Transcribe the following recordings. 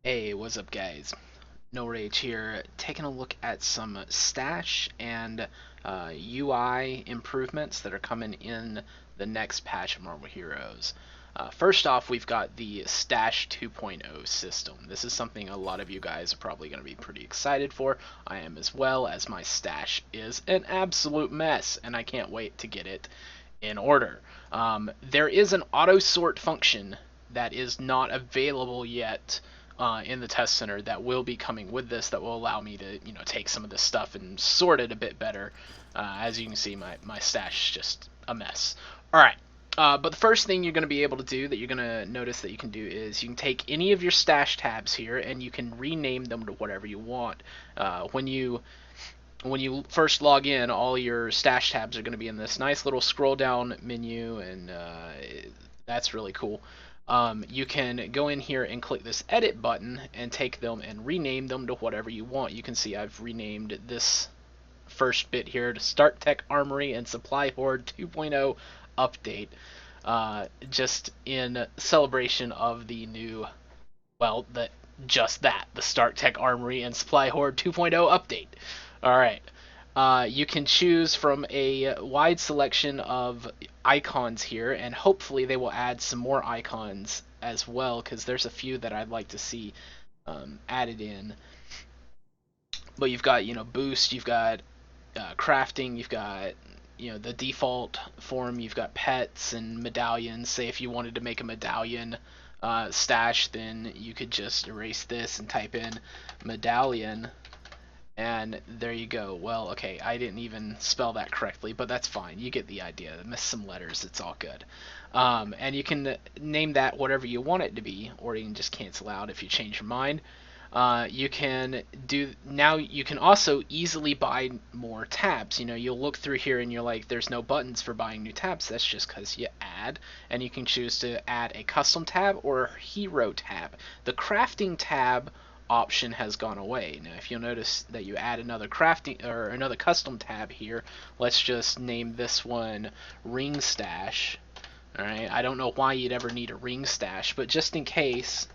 Hey, what's up, guys? NullRage here, taking a look at some stash and UI improvements that are coming in the next patch of Marvel Heroes. First off, we've got the S.T.A.S.H 2.0 system. This is something a lot of you guys are probably going to be pretty excited for. I am as well, as my stash is an absolute mess, and I can't wait to get it in order. There is an auto sort function that is not available yet in the test center that will be coming with this, that will allow me to take some of this stuff and sort it a bit better. As you can see, my stash is just a mess. All right. But the first thing you're going to be able to do, that you're going to notice that you can do, is you can take any of your stash tabs here and you can rename them to whatever you want. When you first log in, all your stash tabs are going to be in this nice little scroll down menu, and that's really cool. You can go in here and click this edit button and take them and rename them to whatever you want. You can see I've renamed this first bit here to Start Tech Armory and Supply Horde 2.0 update, just in celebration of the new, well, the Start Tech Armory and Supply Horde 2.0 update. Alright. You can choose from a wide selection of icons here, and hopefully they will add some more icons as well, because there's a few that I'd like to see added in. But you've got, boost, you've got crafting, you've got, the default form, you've got pets and medallions. Say if you wanted to make a medallion stash, then you could just erase this and type in medallion. And there you go. Well, okay, I didn't even spell that correctly, but that's fine. You get the idea. I missed some letters. It's all good. And you can name that whatever you want it to be, or you can just cancel out if you change your mind. You can also easily buy more tabs. You'll look through here and you're like, there's no buttons for buying new tabs. That's just because you add, and you can choose to add a custom tab or a hero tab. The crafting tab option has gone away. Now, if you'll notice that you add another crafting or another custom tab here, let's just name this one Ring Stash. All right, I don't know why you'd ever need a ring stash, but just in case,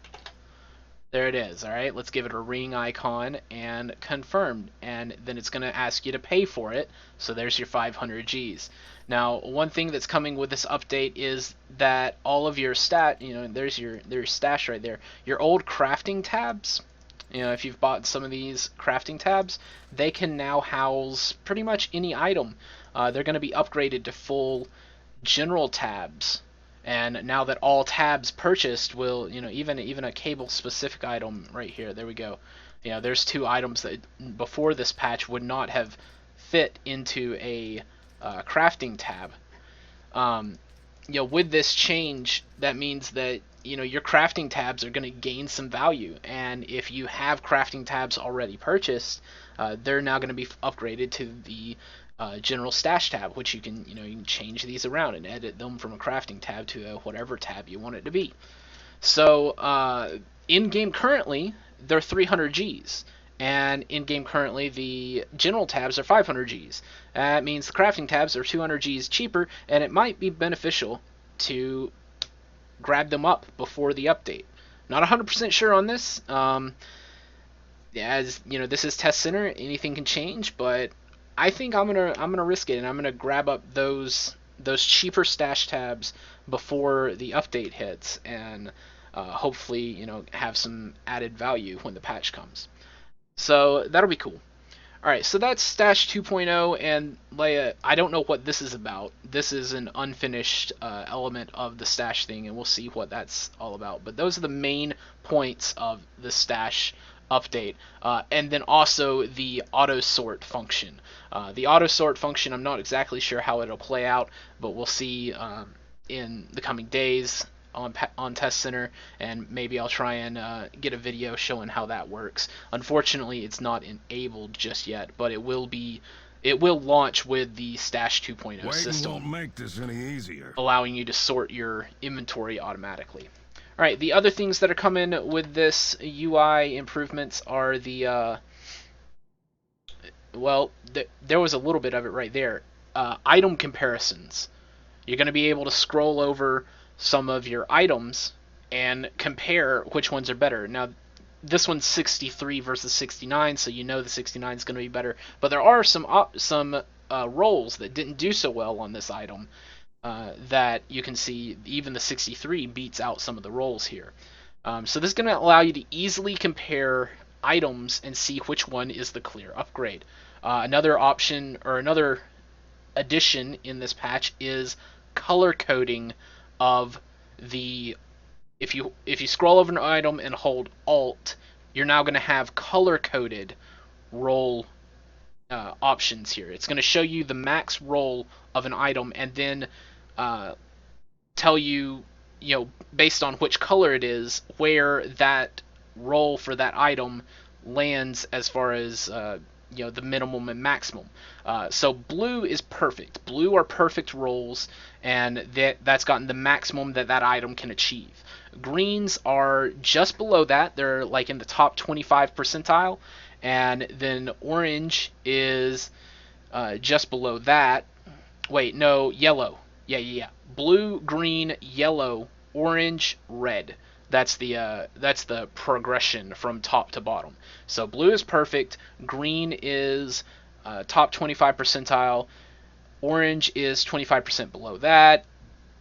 there it is. All right, let's give it a ring icon and confirmed, and then it's going to ask you to pay for it. So there's your 500 Gs. Now, one thing that's coming with this update is that all of your there's your stash right there. Your old crafting tabs, if you've bought some of these crafting tabs, they can now house pretty much any item. They're going to be upgraded to full general tabs. And now that all tabs purchased will, even a cable specific item right here, there we go. There's two items that before this patch would not have fit into a crafting tab. With this change, that means that your crafting tabs are going to gain some value, and if you have crafting tabs already purchased, they're now going to be upgraded to the general stash tab, which you can change these around and edit them from a crafting tab to whatever tab you want it to be. So in game currently they're 300 Gs, and in game currently the general tabs are 500 Gs. That means the crafting tabs are 200 Gs cheaper, and it might be beneficial to grab them up before the update. Not 100% sure on this. As this is test center, anything can change, but I think I'm gonna risk it, and I'm gonna grab up those cheaper stash tabs before the update hits, and hopefully have some added value when the patch comes. So that'll be cool. Alright, so that's Stash 2.0, and Leia, I don't know what this is about. This is an unfinished element of the Stash thing, and we'll see what that's all about. But those are the main points of the Stash update. And then also the auto sort function. The auto sort function, I'm not exactly sure how it'll play out, but we'll see in the coming days on Test Center, and maybe I'll try and get a video showing how that works. Unfortunately, it's not enabled just yet, but it will launch with the Stash 2.0 system, won't make this any easier, allowing you to sort your inventory automatically. Alright, the other things that are coming with this UI improvements are the there was a little bit of it right there. Item comparisons. You're going to be able to scroll over some of your items and compare which ones are better. Now, this one's 63 versus 69, so you know the 69 is going to be better. But there are some rolls that didn't do so well on this item that you can see. Even the 63 beats out some of the rolls here. So this is going to allow you to easily compare items and see which one is the clear upgrade. Another option or another addition in this patch is color coding of the if you scroll over an item and hold Alt, you're now going to have color coded roll options here. It's going to show you the max roll of an item and then uh, tell you, based on which color it is, where that roll for that item lands as far as the minimum and maximum. So blue is perfect. Blue are perfect rolls, and that's gotten the maximum that that item can achieve. Greens are just below that. They're like in the top 25 percentile, and then orange is just below that. Wait, no, yellow. Yeah. Blue, green, yellow, orange, red. That's the progression from top to bottom. So blue is perfect. Green is top 25 percentile. Orange is 25% below that.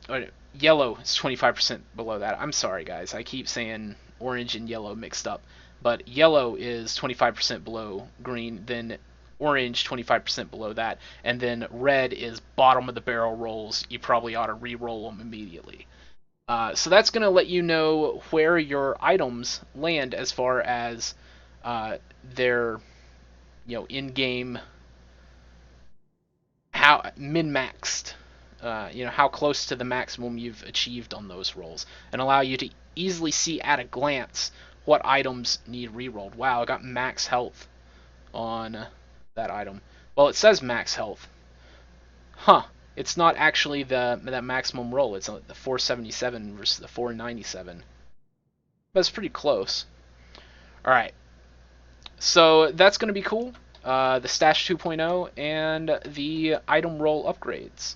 Or, yellow is 25% below that. I'm sorry, guys. I keep saying orange and yellow mixed up. But yellow is 25% below green, then orange 25% below that, and then red is bottom of the barrel rolls. You probably ought to re-roll them immediately. So that's going to let you know where your items land as far as their in-game how min-maxed, how close to the maximum you've achieved on those rolls, and allow you to easily see at a glance what items need re-rolled. Wow, I got max health on that item. Well, it says max health. Huh. It's not actually that maximum roll. It's the 477 versus the 497. But it's pretty close. Alright. So that's going to be cool. The S.T.A.S.H 2.0 and the item roll upgrades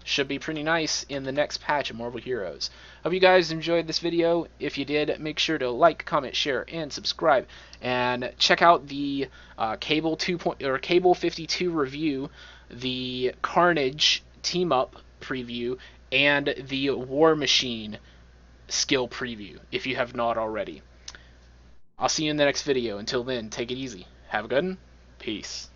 should be pretty nice in the next patch of Marvel Heroes. Hope you guys enjoyed this video. If you did, make sure to like, comment, share, and subscribe. And check out the Cable 52 review, the Carnage team up preview, and the War Machine skill preview if you have not already. I'll see you in the next video. Until then, take it easy. Have a good one. Peace.